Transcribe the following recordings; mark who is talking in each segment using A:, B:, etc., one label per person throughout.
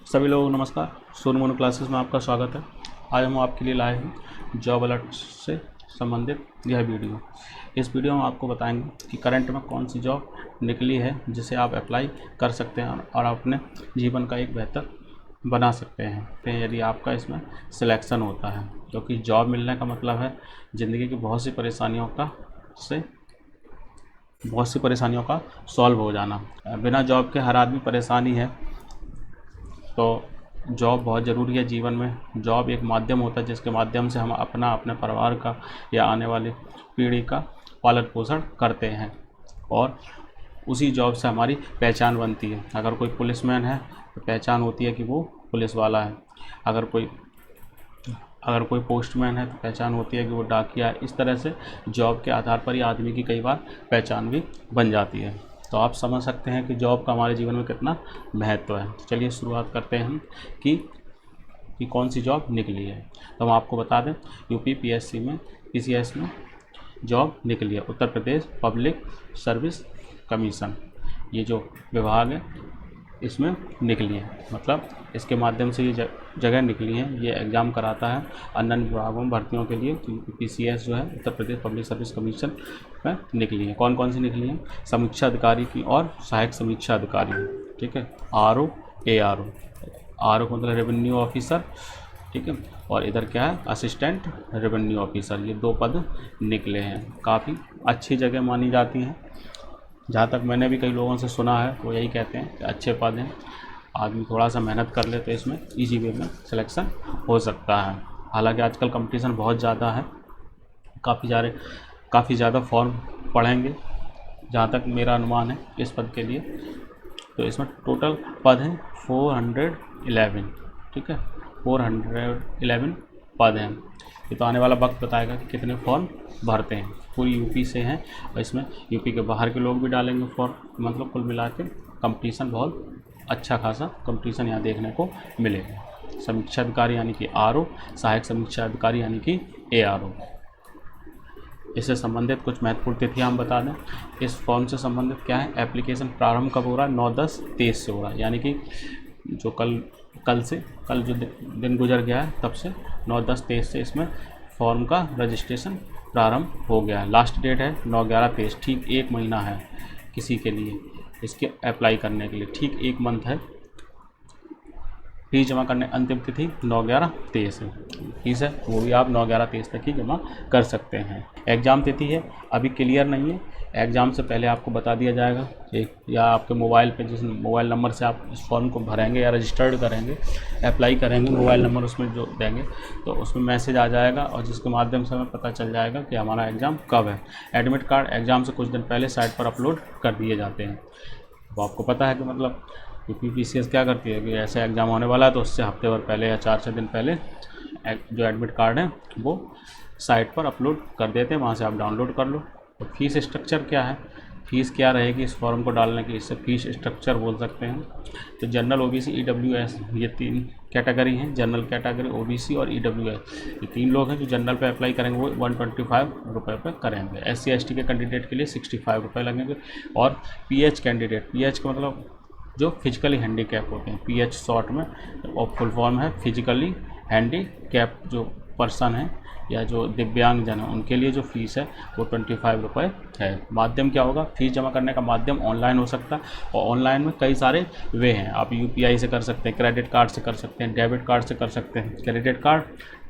A: सभी लोगों को नमस्कार। सोनू क्लासेस में आपका स्वागत है। आज हम आपके लिए लाए हैं जॉब अलर्ट से संबंधित यह वीडियो। इस वीडियो में आपको बताएंगे कि करंट में कौन सी जॉब निकली है जिसे आप अप्लाई कर सकते हैं और अपने जीवन का एक बेहतर बना सकते हैं यदि आपका इसमें सिलेक्शन होता है, क्योंकि जॉब मिलने का मतलब है ज़िंदगी की बहुत सी परेशानियों का सॉल्व हो जाना। बिना जॉब के हर आदमी परेशान ही है, तो जॉब बहुत ज़रूरी है जीवन में। जॉब एक माध्यम होता है जिसके माध्यम से हम अपने परिवार का या आने वाली पीढ़ी का पालन पोषण करते हैं और उसी जॉब से हमारी पहचान बनती है। अगर कोई पुलिसमैन है तो पहचान होती है कि वो पुलिस वाला है। अगर कोई पोस्टमैन है तो पहचान होती है कि वो डाकिया है। इस तरह से जॉब के आधार पर ही आदमी की कई बार पहचान भी बन जाती है। तो आप समझ सकते हैं कि जॉब का हमारे जीवन में कितना महत्व है। तो चलिए शुरुआत करते हैं कि कौन सी जॉब निकली है। तो हम आपको बता दें, यूपी पीएससी में पीसीएस में जॉब निकली है। Uttar Pradesh public service commission, ये जो विभाग है इसमें निकली है। मतलब इसके माध्यम से ये जगह निकली है, ये एग्ज़ाम कराता है अन्य विभागों में भर्तियों के लिए। पीसीएस जो है Uttar Pradesh public service commission में निकली है। कौन कौन सी निकली हैं? समीक्षा अधिकारी की और सहायक समीक्षा अधिकारी, ठीक है। आरओ एआरओ, आरओ का मतलब रेवेन्यू ऑफिसर, ठीक है। और इधर क्या है? Assistant revenue officer. ये 2 पद निकले हैं। काफ़ी अच्छी जगह मानी जाती हैं। जहाँ तक मैंने भी कई लोगों से सुना है वो यही कहते हैं कि अच्छे पद हैं, आदमी थोड़ा सा मेहनत कर ले तो इसमें इजी वे में सिलेक्शन हो सकता है। हालांकि आजकल कंपटीशन बहुत ज़्यादा है, काफ़ी ज़्यादा फॉर्म पड़ेंगे जहाँ तक मेरा अनुमान है इस पद के लिए। तो इसमें टोटल पद हैं 411, ठीक है। 411 पद हैं। ये तो आने वाला वक्त बताएगा कि कितने फॉर्म भरते हैं। पूरी यूपी से हैं और इसमें यूपी के बाहर के लोग भी डालेंगे फॉर्म। मतलब कुल मिला के कंपटीशन बहुत अच्छा खासा कंपटीशन यहाँ देखने को मिलेगा। समीक्षा अधिकारी यानी कि आरओ, सहायक समीक्षा अधिकारी यानी कि एआरओ। इससे संबंधित कुछ महत्वपूर्ण तिथियाँ हम बता दें। इस फॉर्म से संबंधित क्या है? एप्लीकेशन प्रारंभ कब हो रहा है? 9/10/23 से हो रहा है, यानी कि जो कल जो दिन गुजर गया है तब से 9/10/23 से इसमें फॉर्म का रजिस्ट्रेशन प्रारंभ हो गया है। लास्ट डेट है 9/11/23, ठीक 1 महीना है किसी के लिए इसके अप्लाई करने के लिए, ठीक 1 मंथ है। फीस जमा करने अंतिम तिथि 9/11/23 है। फीस है वो भी आप 9/11/23 तक ही जमा कर सकते हैं। एग्ज़ाम तिथि है अभी क्लियर नहीं है। एग्ज़ाम से पहले आपको बता दिया जाएगा या आपके मोबाइल पे जिस मोबाइल नंबर से आप इस फॉर्म को भरेंगे या रजिस्टर्ड करेंगे, अप्लाई करेंगे, मोबाइल नंबर उसमें जो देंगे तो उसमें मैसेज आ जाएगा और जिसके माध्यम से हमें पता चल जाएगा कि हमारा एग्ज़ाम कब है। एडमिट कार्ड एग्ज़ाम से कुछ दिन पहले साइट पर अपलोड कर दिए जाते हैं। तो आपको पता है कि मतलब यूपी पीसीएस क्या करती है कि ऐसे एग्ज़ाम होने वाला है तो उससे हफ्ते भर पहले या 4-6 दिन पहले जो एडमिट कार्ड है वो साइट पर अपलोड कर देते हैं, वहाँ से आप डाउनलोड कर लो। तो फीस स्ट्रक्चर क्या है? फ़ीस क्या रहेगी इस फॉर्म को डालने की? इससे फीस स्ट्रक्चर बोल सकते हैं। तो जनरल, ओबीसी, ईडब्ल्यूएस, ये 3 कैटेगरी हैं। जनरल कैटेगरी, ओबीसी और ईडब्ल्यूएस, ये 3 लोग हैं जो जनरल पे अप्लाई करेंगे वो 125 रुपये पे करेंगे। एससी एसटी के कैंडिडेट के लिए 65 रुपये लगेंगे। और पीएच कैंडिडेट, पीएच का मतलब जो फिजिकली हैंडीकैप होते हैं, पीएच शॉर्ट में, और फुल फॉर्म है फिजिकली हैंडीकैप जो पर्सन है या जो दिव्यांग जन है उनके लिए जो फ़ीस है वो 25 रुपये है। माध्यम क्या होगा? फीस जमा करने का माध्यम ऑनलाइन हो सकता है और ऑनलाइन में कई सारे वे हैं। आप यूपीआई से कर सकते हैं, क्रेडिट कार्ड से कर सकते हैं, डेबिट कार्ड से कर सकते हैं। Credit card,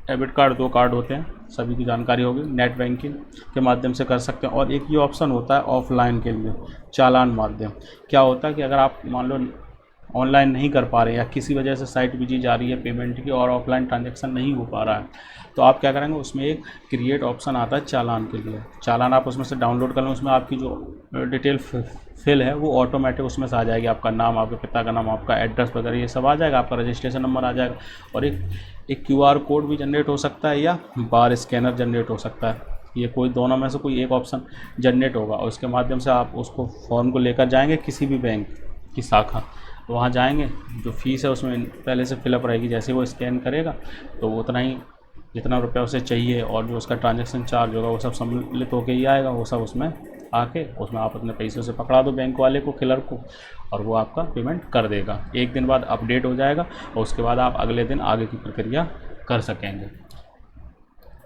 A: debit card 2 card होते हैं, सभी की जानकारी होगी। नेट बैंकिंग के माध्यम से कर सकते हैं। और एक ये ऑप्शन होता है ऑफलाइन के लिए, चालान माध्यम। क्या होता है कि अगर आप मान लो ऑनलाइन नहीं कर पा रहे या किसी वजह से साइट बिजी जा रही है पेमेंट की और ऑफलाइन ट्रांजैक्शन नहीं हो पा रहा है, तो आप क्या करेंगे, उसमें एक क्रिएट ऑप्शन आता है चालान के लिए। चालान आप उसमें से डाउनलोड कर लें, उसमें आपकी जो डिटेल फिल है वो ऑटोमेटिक उसमें से आ जाएगी। आपका नाम, आपके पिता का नाम, आपका एड्रेस वगैरह ये सब आ जाएगा, आपका रजिस्ट्रेशन नंबर आ जाएगा। और एक क्यूआर कोड भी जनरेट हो सकता है या बार स्कैनर जनरेट हो सकता है। ये कोई दोनों में से कोई एक ऑप्शन जनरेट होगा और उसके माध्यम से आप उसको फॉर्म को लेकर जाएंगे किसी भी बैंक की शाखा, तो वहाँ जाएंगे, जो फ़ीस है उसमें पहले से फिलअप रहेगी। जैसे वो स्कैन करेगा तो वो उतना ही जितना रुपया उसे चाहिए और जो उसका ट्रांजैक्शन चार्ज होगा वो सब सम्मिलित होकर ही आएगा, वो सब उसमें आके उसमें आप अपने पैसों से पकड़ा दो बैंक वाले को, क्लर्क को, और वो आपका पेमेंट कर देगा। 1 दिन बाद अपडेट हो जाएगा और उसके बाद आप अगले दिन आगे की प्रक्रिया कर सकेंगे।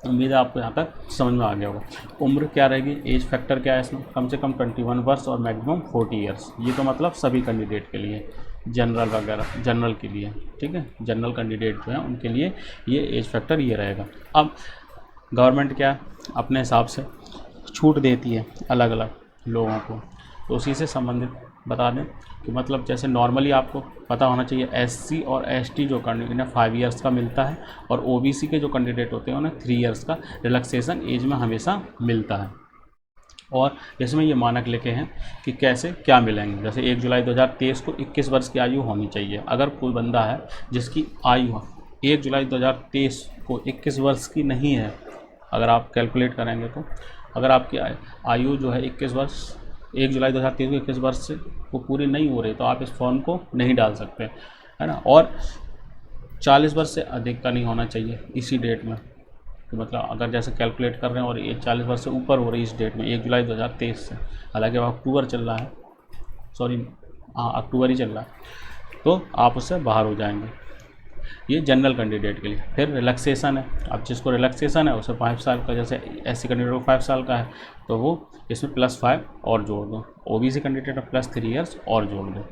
A: उम्मीद है आपको यहाँ तक समझ में आ गया होगा। उम्र क्या रहेगी, एज फैक्टर क्या है इसमें, कम से कम 21 वर्ष और मैक्सिमम 40 ईयर्स। ये तो मतलब सभी कैंडिडेट के लिए, जनरल वगैरह, जनरल के लिए, ठीक है, जनरल कैंडिडेट जो हैं उनके लिए ये एज फैक्टर ये रहेगा। अब गवर्नमेंट क्या अपने हिसाब से छूट देती है अलग अलग लोगों को, तो उसी से संबंधित बता दें कि मतलब जैसे नॉर्मली आपको पता होना चाहिए एससी और एसटी जो कैंडिडेट इन्हें 5 ईयर्स का मिलता है, और ओबीसी के जो कैंडिडेट होते हैं उन्हें 3 ईयर्स का रिलैक्सेशन एज में हमेशा मिलता है। और इसमें ये मानक लिखे हैं कि कैसे क्या मिलेंगे। जैसे 1 जुलाई 2023 को 21 वर्ष की आयु होनी चाहिए। अगर कोई बंदा है जिसकी आयु 1 जुलाई 2023 को 21 वर्ष की नहीं है, अगर आप कैलकुलेट करेंगे तो अगर आपकी आयु जो है 21 वर्ष 1 जुलाई 2023 को 21 वर्ष से वो पूरी नहीं हो रही, तो आप इस फॉर्म को नहीं डाल सकते, है ना। और 40 वर्ष से अधिक का नहीं होना चाहिए इसी डेट में, तो मतलब अगर जैसे कैलकुलेट कर रहे हैं और ये 40 वर्ष से ऊपर हो रही है इस डेट में 1 जुलाई 2023 से, हालांकि अब अक्टूबर चल रहा है, सॉरी हाँ अक्टूबर ही चल रहा है, तो आप उससे बाहर हो जाएंगे। ये जनरल कैंडिडेट के लिए। फिर रिलैक्सेशन है, अब जिसको रिलैक्सेशन है उसे 5 साल का, जैसे एससी कैंडिडेट को 5 साल का है तो वो इसमें +5 और जोड़ दो, ओबीसी कैंडिडेट +3 ईयर्स और जोड़ दो।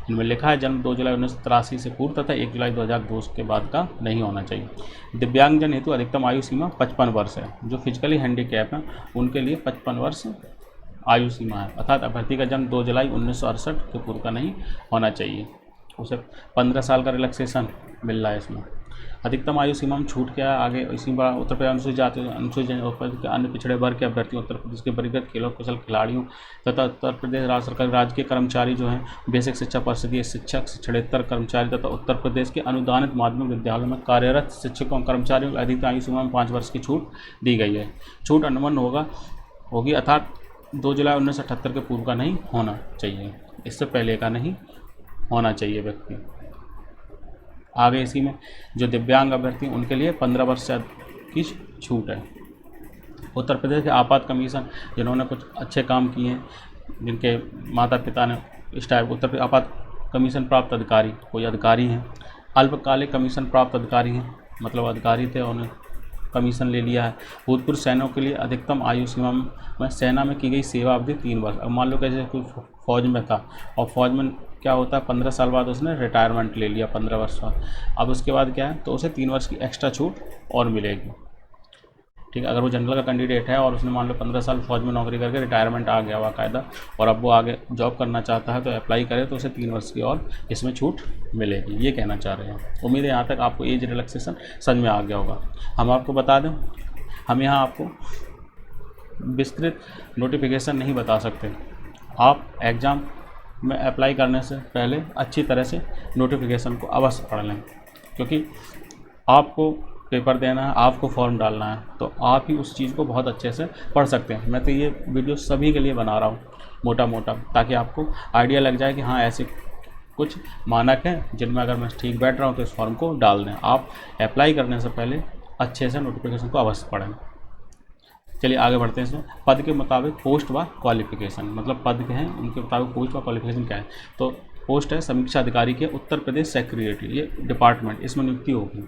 A: इनमें लिखा है जन्म 2 जुलाई 1983 से पूर्व तथा 1 जुलाई 2002 के बाद का नहीं होना चाहिए। दिव्यांगजन हेतु अधिकतम आयु सीमा 55 वर्ष है। जो फिजिकली हैंडीकैप हैं उनके लिए 55 वर्ष आयु सीमा है, अर्थात अभ्यर्थी का जन्म 2 जुलाई 1968 के पूर्व का नहीं होना चाहिए। उसे 15 साल का रिलैक्सेशन मिल रहा है इसमें। अधिकतम आयु सीमा में छूट क्या है आगे, इसी बार उत्तर प्रदेश अनुसूचित जाति अनुसूचित के अन्य पिछड़े वर्ग के अभ्यर्थियों, उत्तर प्रदेश के परिगत खेलों कुशल खिलाड़ियों तथा उत्तर प्रदेश राज्य सरकार राजकीय कर्मचारी जो हैं, बेसिक शिक्षा परिषदीय शिक्षक, शिक्षणेतर कर्मचारी तथा उत्तर प्रदेश के अनुदानित माध्यमिक विद्यालयों में कार्यरत शिक्षकों कर्मचारियों को अधिकतम आयु सीमा में 5 वर्ष की छूट दी गई है। छूट अनुबंध होगी अर्थात 2 जुलाई 1978 के पूर्व का नहीं होना चाहिए, इससे पहले का नहीं होना चाहिए व्यक्ति। आगे इसी में जो दिव्यांग अभ्यर्थी उनके लिए 15 वर्ष से की छूट है। उत्तर प्रदेश के आपात कमीशन जिन्होंने कुछ अच्छे काम किए हैं, जिनके माता पिता ने इस टाइप उत्तर प्रदेश आपात कमीशन प्राप्त अधिकारी, कोई अधिकारी हैं, अल्पकालिक कमीशन प्राप्त अधिकारी हैं, मतलब अधिकारी थे उन्हें कमीशन ले लिया है। भूतपूर्व सैनिकों के लिए अधिकतम आयु सीमा में सेना में की गई सेवा अवधि 3 वर्ष। अब मान लो कैसे कोई फौज में था और फौज में क्या होता है 15 साल बाद उसने रिटायरमेंट ले लिया 15 वर्ष बाद, अब उसके बाद क्या है तो उसे 3 वर्ष की एक्स्ट्रा छूट और मिलेगी। ठीक है, अगर वो जनरल का कैंडिडेट है और उसने मान लो 15 साल फौज में नौकरी करके रिटायरमेंट आ गया बाकायदा और अब वो आगे जॉब करना चाहता है तो अप्लाई करे तो उसे 3 वर्ष की और इसमें छूट मिलेगी, ये कहना चाह रहे हैं। उम्मीद है यहाँ तक आपको एज रिलैक्सेशन समझ में आ गया होगा। हम आपको बता दें, हम यहाँ आपको विस्तृत नोटिफिकेशन नहीं बता सकते। आप एग्ज़ाम में अप्लाई करने से पहले अच्छी तरह से नोटिफिकेशन को अवश्य पढ़ लें, क्योंकि आपको पेपर देना है, आपको फॉर्म डालना है, तो आप ही उस चीज़ को बहुत अच्छे से पढ़ सकते हैं। मैं तो ये वीडियो सभी के लिए बना रहा हूँ मोटा मोटा, ताकि आपको आइडिया लग जाए कि हाँ ऐसे कुछ मानक हैं जिनमें अगर मैं ठीक बैठ रहा हूँ तो इस फॉर्म को डाल दें। आप अप्लाई करने से पहले अच्छे से नोटिफिकेशन को अवश्य पढ़ें। चलिए आगे बढ़ते हैं। इसमें पद के मुताबिक पोस्ट व क्वालिफिकेशन, मतलब पद के हैं उनके मुताबिक पोस्ट व क्वालिफिकेशन क्या है। तो पोस्ट है समीक्षा अधिकारी के उत्तर प्रदेश सेक्रेटरी, ये डिपार्टमेंट, इसमें नियुक्ति होगी,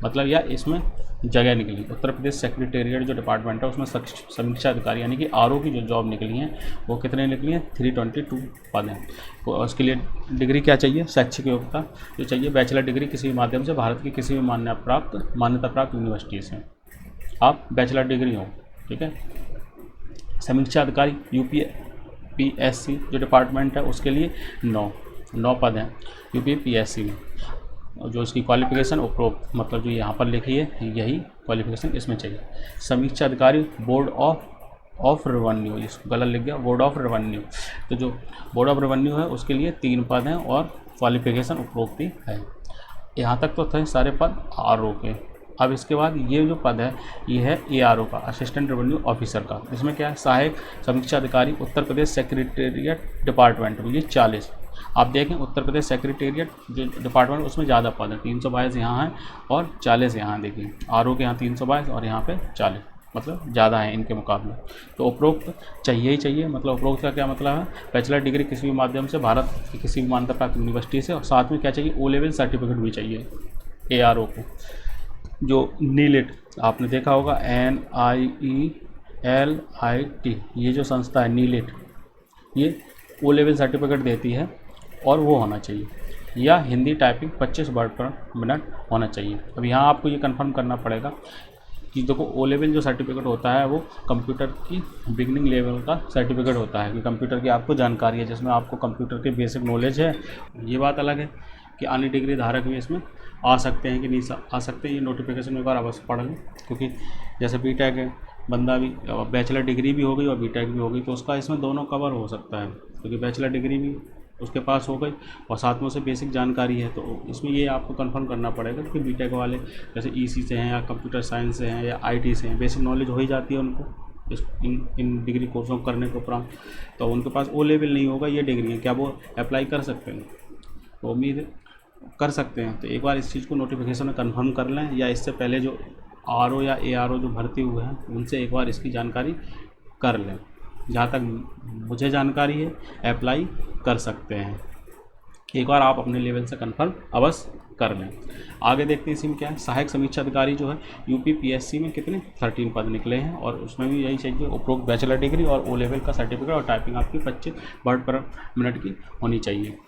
A: मतलब या इसमें जगह निकली। उत्तर प्रदेश सेक्रेटेरिएट जो डिपार्टमेंट है उसमें समीक्षा अधिकारी यानी कि आरओ की जो जॉब निकली है वो कितने निकली हैं 322 पद हैं। तो उसके लिए डिग्री क्या चाहिए, शैक्षिक योग्यता जो चाहिए बैचलर डिग्री किसी भी माध्यम से भारत की किसी भी मान्यता प्राप्त यूनिवर्सिटी से आप बैचलर डिग्री हो, ठीक है। समीक्षा अधिकारी यूपीएससी जो डिपार्टमेंट है उसके लिए 9 पद हैं यूपीएससी में। जो इसकी क्वालिफिकेशन उपरोक्त मतलब जो यहाँ पर लिखी है यही क्वालिफिकेशन इसमें चाहिए। समीक्षा अधिकारी बोर्ड ऑफ रेवेन्यू, इसको गलत लिख गया, बोर्ड ऑफ रेवेन्यू, तो जो बोर्ड ऑफ रेवेन्यू है उसके लिए 3 पद हैं और क्वालिफिकेशन उपरोक्त ही है। यहाँ तक तो थे सारे पद आरओ के। अब इसके बाद ये जो पद है ये है एआरओ का, असिस्टेंट रेवेन्यू ऑफिसर का। इसमें क्या है सहायक समीक्षा अधिकारी उत्तर प्रदेश सेक्रेटेरिएट डिपार्टमेंट में, ये 40। आप देखें उत्तर प्रदेश सेक्रेटेरिएट जो डिपार्टमेंट उसमें ज़्यादा पद है, 322 यहाँ है और 40 यहाँ। देखिए आरओ के यहाँ 322 और यहाँ पे 40। मतलब ज़्यादा है इनके मुकाबले। तो उपरोक्त चाहिए ही चाहिए, मतलब उपरोक्त का क्या मतलब है, बैचलर डिग्री किसी भी माध्यम से भारत की किसी भी मान्यता प्राप्त यूनिवर्सिटी से, और साथ में क्या चाहिए, ओ लेवल सर्टिफिकेट भी चाहिए ARO को। जो नीलिट आपने देखा होगा, NIELIT, ये जो संस्था है नीलिट, ये ओ लेवल सर्टिफिकेट देती है और वो होना चाहिए, या हिंदी टाइपिंग 25 वर्ड पर मिनट होना चाहिए। अब यहाँ आपको ये कंफर्म करना पड़ेगा कि देखो ओ लेवल जो सर्टिफिकेट होता है वो कंप्यूटर की बिगनिंग लेवल का सर्टिफिकेट होता है कि कंप्यूटर की आपको जानकारी है, जिसमें आपको कंप्यूटर के बेसिक नॉलेज है। ये बात अलग है कि अन्य डिग्री धारक भी इसमें आ सकते हैं कि नहीं आ सकते, ये नोटिफिकेशन में एक बार अवश्य पढ़ लें, क्योंकि जैसे बीटेक है, बंदा भी बैचलर डिग्री भी हो गई और बीटेक भी हो गई, तो उसका इसमें दोनों कवर हो सकता है, क्योंकि बैचलर डिग्री भी उसके पास हो गई और साथ में उसे बेसिक जानकारी है। तो इसमें ये आपको कंफर्म करना पड़ेगा कि बीटेक वाले जैसे ईसी से हैं या कंप्यूटर साइंस से हैं या आईटी से हैं, बेसिक नॉलेज हो ही जाती है उनको इन डिग्री कोर्सों को करने के उपरांत, तो उनके पास ओ लेवल नहीं होगा ये डिग्री है, क्या वो अप्लाई कर सकते हैं? तो उम्मीद कर सकते हैं। तो एक बार इस चीज़ को नोटिफिकेशन में कंफर्म कर लें, या इससे पहले जो RO या ARO जो भर्ती हुए हैं उनसे एक बार इसकी जानकारी कर लें। जहाँ तक मुझे जानकारी है अप्लाई कर सकते हैं, एक बार आप अपने लेवल से कंफर्म अवश्य कर लें। आगे देखते हैं इसी में क्या है, सहायक समीक्षा अधिकारी जो है यूपी PSC में कितने 13 पद निकले हैं, और उसमें भी यही चाहिए उपरोक्त बैचलर डिग्री और ओ लेवल का सर्टिफिकेट, और टाइपिंग आपकी 25 वर्ड पर मिनट की होनी चाहिए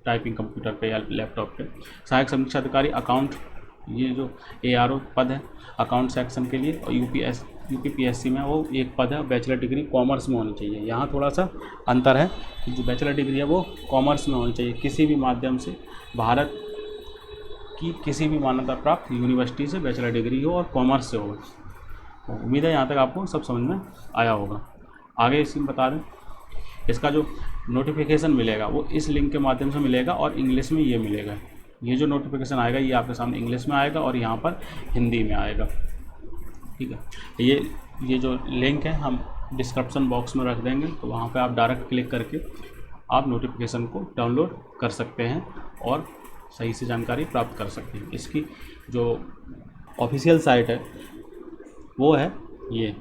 A: टाइपिंग कंप्यूटर पे या लैपटॉप पे। सहायक समीक्षा अधिकारी अकाउंट, ये जो ARO पद है अकाउंट सेक्शन के लिए, और यूपी PSC में वो एक पद है, बैचलर डिग्री कॉमर्स में होनी चाहिए। यहाँ थोड़ा सा अंतर है कि जो बैचलर डिग्री है वो कॉमर्स में होनी चाहिए, किसी भी माध्यम से भारत की किसी भी मान्यता प्राप्त यूनिवर्सिटी से बैचलर डिग्री हो और कॉमर्स से हो। उम्मीद है यहाँ तक आपको सब समझ में आया होगा। आगे इसमें बता दें, इसका जो नोटिफिकेशन मिलेगा वो इस लिंक के माध्यम से मिलेगा और इंग्लिश में ये मिलेगा। ये जो नोटिफिकेशन आएगा ये आपके सामने इंग्लिश में आएगा और यहाँ पर हिंदी में आएगा, ठीक है। ये जो लिंक है हम डिस्क्रिप्शन बॉक्स में रख देंगे, तो वहाँ पे आप डायरेक्ट क्लिक करके आप नोटिफिकेशन को डाउनलोड कर सकते हैं और सही से जानकारी प्राप्त कर सकते हैं। इसकी जो ऑफिशियल साइट है वो है ये,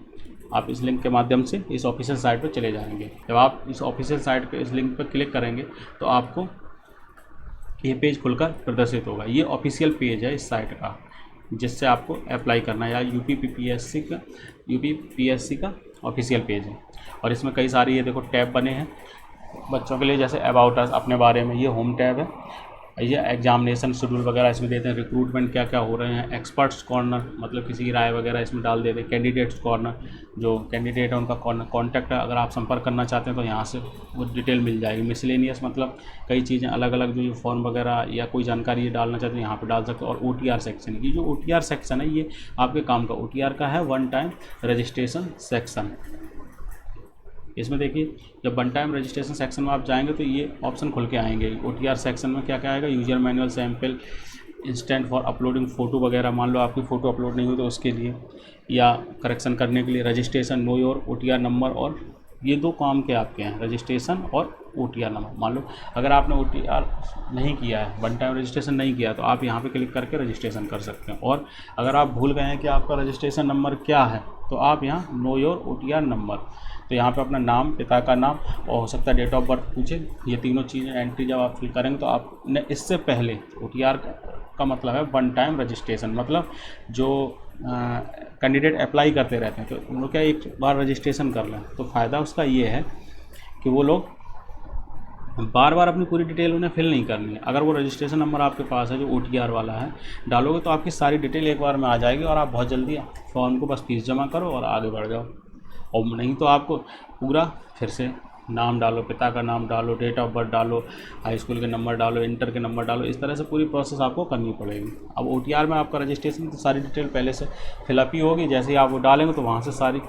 A: आप इस लिंक के माध्यम से इस ऑफिशियल साइट पर चले जाएंगे। जब आप इस ऑफिशियल साइट पे इस लिंक पर क्लिक करेंगे तो आपको ये पेज खुलकर प्रदर्शित होगा। ये ऑफिशियल पेज है इस साइट का, जिससे आपको अप्लाई करना है, या यूपी PSC का ऑफिशियल पेज है। और इसमें कई सारी ये देखो टैब बने हैं बच्चों के लिए, जैसे अबाउट अस, अपने बारे में, ये होम टैब है, ये एग्जामिनेशन शेड्यूल वगैरह इसमें देते हैं, रिक्रूटमेंट क्या क्या हो रहे हैं, एक्सपर्ट्स कॉर्नर मतलब किसी की राय वगैरह इसमें डाल देते हैं, कैंडिडेट्स कॉर्नर, जो कैंडिडेट है उनका कॉन्टैक्ट अगर आप संपर्क करना चाहते हैं तो यहाँ से वो डिटेल मिल जाएगी। मिसलेनियस मतलब कई चीज़ें अलग अलग जो फॉर्म वगैरह या कोई जानकारी ये डालना चाहते हैं यहाँ पर डाल सकते हो। और OTR सेक्शन, ये जो OTR सेक्शन है ये आपके काम का OTR का है, वन टाइम रजिस्ट्रेशन सेक्शन। इसमें देखिए जब वन टाइम रजिस्ट्रेशन सेक्शन में आप जाएंगे तो ये ऑप्शन खुल के आएंगे। OTR सेक्शन में क्या क्या आएगा, user manual, sample, instant for uploading photo वगैरह, मान लो आपकी फ़ोटो अपलोड नहीं हुई तो उसके लिए, या करेक्शन करने के लिए registration, know your OTR number. और ये दो काम के आपके हैं, रजिस्ट्रेशन और OTR नंबर। मान लो अगर आपने OTR नहीं किया है, वन टाइम रजिस्ट्रेशन नहीं किया, तो आप यहाँ पे क्लिक करके रजिस्ट्रेशन कर सकते हैं। और अगर आप भूल गए हैं कि आपका रजिस्ट्रेशन नंबर क्या है, तो आप यहाँ नो योर OTR नंबर, तो यहाँ पे अपना नाम, पिता का नाम और हो सकता है डेट ऑफ बर्थ पूछे, ये तीनों चीज़ें एंट्री जब आप फिल करेंगे तो आपने इससे पहले OTR का मतलब है वन टाइम रजिस्ट्रेशन, मतलब जो कैंडिडेट अप्लाई करते रहते हैं तो उन लोग क्या एक बार रजिस्ट्रेशन कर लें, तो फ़ायदा उसका ये है कि वो लोग बार बार अपनी पूरी डिटेल उन्हें फिल नहीं करनी है। अगर वो रजिस्ट्रेशन नंबर आपके पास है जो OTR वाला है डालोगे तो आपकी सारी डिटेल एक बार में आ जाएगी और आप बहुत जल्दी फॉर्म को बस फीस जमा करो और आगे बढ़ जाओ। और नहीं तो आपको पूरा फिर से नाम डालो, पिता का नाम डालो, डेट ऑफ बर्थ डालो, हाई स्कूल के नंबर डालो, इंटर के नंबर डालो, इस तरह से पूरी प्रोसेस आपको करनी पड़ेगी। अब OTR में आपका रजिस्ट्रेशन तो सारी डिटेल पहले से फिलअप ही होगी, जैसे ही आप वो डालेंगे तो वहाँ से सारी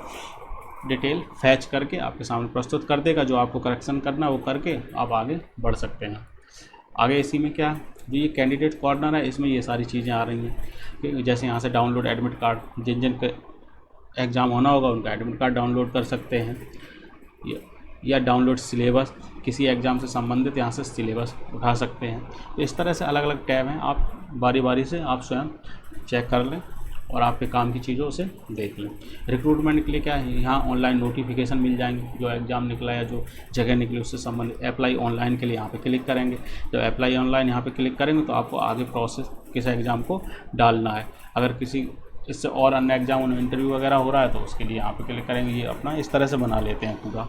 A: डिटेल फैच करके आपके सामने प्रस्तुत कर देगा। जो आपको करेक्शन करना है वो करके आप आगे बढ़ सकते हैं। आगे इसी में क्या जो ये कैंडिडेट कॉर्नर है, इसमें ये सारी चीज़ें आ रही हैं, जैसे यहाँ से डाउनलोड एडमिट कार्ड, जिन जिन के एग्ज़ाम होना होगा उनका एडमिट कार्ड डाउनलोड कर सकते हैं, या डाउनलोड सिलेबस, किसी एग्ज़ाम से संबंधित यहाँ से सिलेबस उठा सकते हैं। तो इस तरह से अलग अलग टैब हैं, आप बारी बारी से आप स्वयं चेक कर लें और आपके काम की चीज़ों से देख लें। रिक्रूटमेंट के लिए क्या है, यहाँ ऑनलाइन नोटिफिकेशन मिल जाएंगे, जो एग्ज़ाम निकला या जो जगह निकली उससे संबंधित। अप्लाई ऑनलाइन के लिए यहाँ पे क्लिक करेंगे। जब अप्लाई ऑनलाइन यहाँ पे क्लिक करेंगे तो आपको आगे प्रोसेस किस एग्ज़ाम को डालना है। अगर किसी इससे और अन्य एग्ज़ाम इंटरव्यू वगैरह हो रहा है तो उसके लिए यहाँ पे क्लिक करेंगे। ये अपना इस तरह से बना लेते हैं, पूरा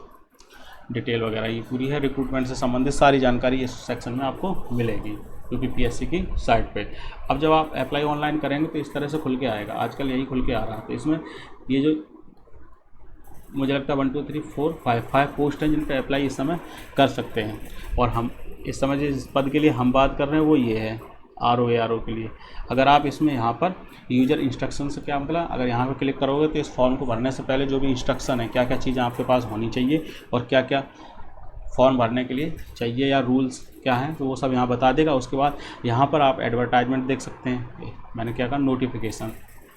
A: डिटेल वगैरह ये पूरी है। रिक्रूटमेंट से संबंधित सारी जानकारी इस सेक्शन में आपको मिलेगी, यूपीपीएससी की साइट पे। अब जब आप अप्लाई ऑनलाइन करेंगे तो इस तरह से खुल के आएगा, आजकल यही खुल के आ रहा है। तो इसमें ये जो मुझे लगता है 1 2 3 4 5 पोस्ट हैं जिन पर अप्लाई इस समय कर सकते हैं। और हम इस समय जिस पद के लिए हम बात कर रहे हैं वो ये है RO के लिए। अगर आप इसमें यहाँ पर यूजर इंस्ट्रक्शन से क्या मतलब, अगर यहाँ पर क्लिक करोगे तो इस फॉर्म को भरने से पहले जो भी इंस्ट्रक्शन है, क्या क्या चीज़ें आपके पास होनी चाहिए और क्या क्या फॉर्म भरने के लिए चाहिए या रूल्स क्या हैं, तो वो सब यहाँ बता देगा। उसके बाद यहाँ पर आप एडवर्टाइजमेंट देख सकते हैं। मैंने क्या कहा, नोटिफिकेशन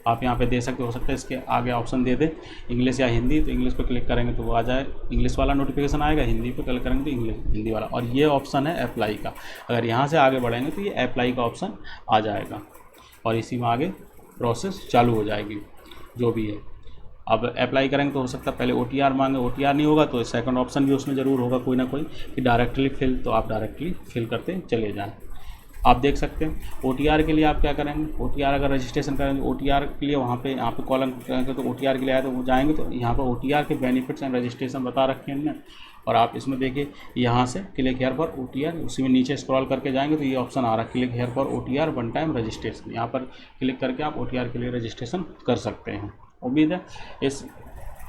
A: आप यहाँ पे दे सकते हो सकता है इसके आगे ऑप्शन दे दे इंग्लिश या हिंदी, तो इंग्लिश पे क्लिक करेंगे तो वो आ जाए, इंग्लिश वाला नोटिफिकेशन आएगा। हिंदी पे क्लिक करेंगे तो इंग्लिश हिंदी वाला। और ये ऑप्शन है अप्लाई का, अगर यहाँ से आगे बढ़ेंगे तो ये अप्लाई का ऑप्शन आ जाएगा और इसी में आगे प्रोसेस चालू हो जाएगी जो भी है। अब अप्लाई करेंगे तो हो सकता है पहले OTR मांगे, OTR नहीं होगा तो सेकंड ऑप्शन भी उसमें ज़रूर होगा कोई ना कोई कि डायरेक्टली फिल, तो आप डायरेक्टली फिल करते चले जाएँ। आप देख सकते हैं OTR के लिए आप क्या करेंगे, OTR अगर रजिस्ट्रेशन करेंगे OTR के लिए वहाँ पे कॉलम करेंगे तो OTR के लिए आया तो वो जाएंगे तो यहाँ पर OTR के बेनिफिट्स एंड रजिस्ट्रेशन बता रखे हैं इनने। और आप इसमें देखिए यहाँ से क्लिक हेयर फॉर OTR, उसी में नीचे स्क्रॉल करके जाएंगे तो ये ऑप्शन आ रहा है click here for OTR 1 time registration. यहाँ पर क्लिक करके आप OTR के लिए रजिस्ट्रेशन कर सकते हैं। उम्मीद है इस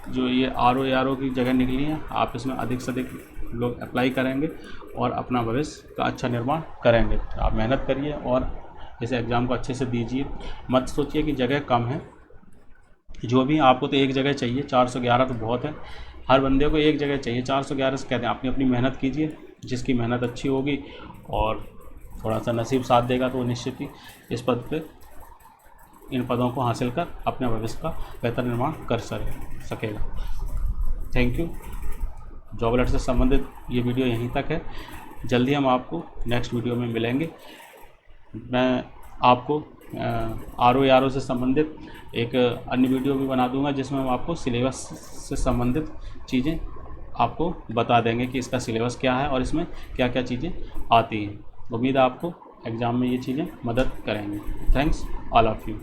A: जो ये RO की जगह निकली है आप इसमें अधिक से अधिक लोग अप्लाई करेंगे और अपना भविष्य का अच्छा निर्माण करेंगे। आप मेहनत करिए और इस एग्ज़ाम को अच्छे से दीजिए। मत सोचिए कि जगह कम है, जो भी आपको तो एक जगह चाहिए। 411 तो बहुत है, हर बंदे को एक जगह चाहिए। 411 से कहते हैं अपनी अपनी मेहनत कीजिए, जिसकी मेहनत अच्छी होगी और थोड़ा सा नसीब साथ देगा तो निश्चित ही इस पद पे इन पदों को हासिल कर अपने भविष्य का बेहतर निर्माण कर सकेगा। Thank you. जॉब अलर्ट से संबंधित ये वीडियो यहीं तक है। जल्दी हम आपको नेक्स्ट वीडियो में मिलेंगे। मैं आपको RO से संबंधित एक अन्य वीडियो भी बना दूंगा जिसमें हम आपको सिलेबस से संबंधित चीज़ें आपको बता देंगे कि इसका सिलेबस क्या है और इसमें क्या क्या चीज़ें आती हैं। उम्मीद है आपको एग्ज़ाम में ये चीज़ें मदद करेंगी। Thanks all of you.